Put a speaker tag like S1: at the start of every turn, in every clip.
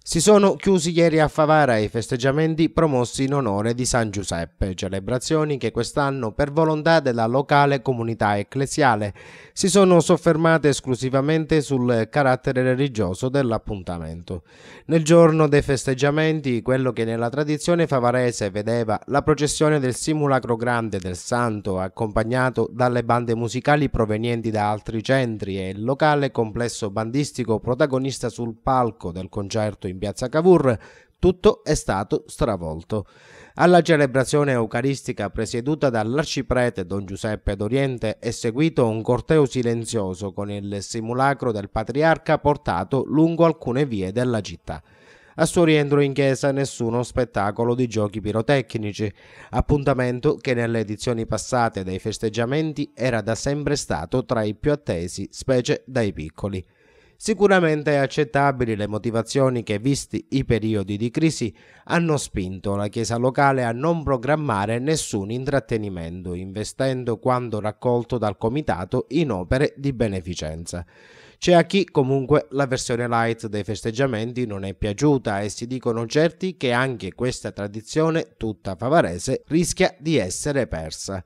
S1: Si sono chiusi ieri a Favara i festeggiamenti promossi in onore di San Giuseppe, celebrazioni che quest'anno, per volontà della locale comunità ecclesiale, si sono soffermate esclusivamente sul carattere religioso dell'appuntamento. Nel giorno dei festeggiamenti, quello che nella tradizione favarese vedeva la processione del simulacro grande del Santo, accompagnato dalle bande musicali provenienti da altri centri, e il locale complesso bandistico protagonista sul palco del concerto in piazza Cavour, tutto è stato stravolto. Alla celebrazione eucaristica presieduta dall'arciprete Don Giuseppe D'Oriente è seguito un corteo silenzioso con il simulacro del patriarca portato lungo alcune vie della città. A suo rientro in chiesa nessuno spettacolo di giochi pirotecnici, appuntamento che nelle edizioni passate dei festeggiamenti era da sempre stato tra i più attesi, specie dai piccoli. Sicuramente accettabili le motivazioni che, visti i periodi di crisi, hanno spinto la Chiesa locale a non programmare nessun intrattenimento, investendo quanto raccolto dal comitato in opere di beneficenza. C'è a chi comunque la versione light dei festeggiamenti non è piaciuta e si dicono certi che anche questa tradizione, tutta favarese, rischia di essere persa.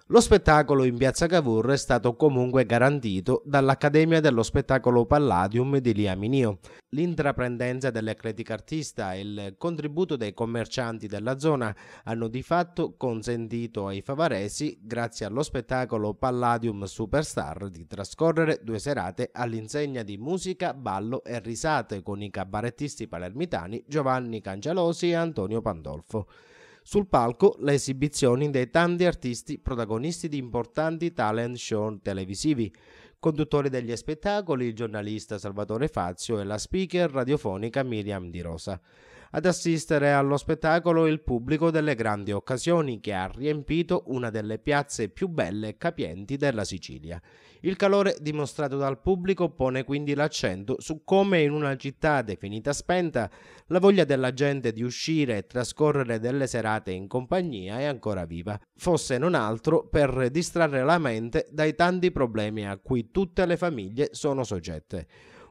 S1: Lo spettacolo in piazza Cavour è stato comunque garantito dall'Accademia dello Spettacolo Palladium di Lia Minio. L'intraprendenza dell'eclettica artista e il contributo dei commercianti della zona hanno di fatto consentito ai favaresi, grazie allo spettacolo Palladium Superstar, di trascorrere 2 serate all'insegna di musica, ballo e risate con i cabarettisti palermitani Giovanni Cangialosi e Antonio Pandolfo. Sul palco le esibizioni dei tanti artisti protagonisti di importanti talent show televisivi, conduttori degli spettacoli il giornalista Salvatore Fazio e la speaker radiofonica Miriam Di Rosa. Ad assistere allo spettacolo il pubblico delle grandi occasioni, che ha riempito una delle piazze più belle e capienti della Sicilia. Il calore dimostrato dal pubblico pone quindi l'accento su come in una città definita spenta la voglia della gente di uscire e trascorrere delle serate in compagnia è ancora viva, fosse non altro per distrarre la mente dai tanti problemi a cui tutte le famiglie sono soggette.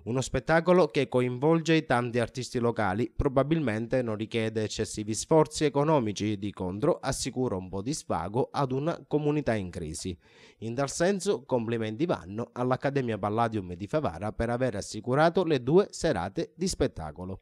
S1: Uno spettacolo che coinvolge i tanti artisti locali, probabilmente non richiede eccessivi sforzi economici, di contro assicura un po' di svago ad una comunità in crisi. In tal senso complimenti vanno all'Accademia Palladium di Favara per aver assicurato le 2 serate di spettacolo.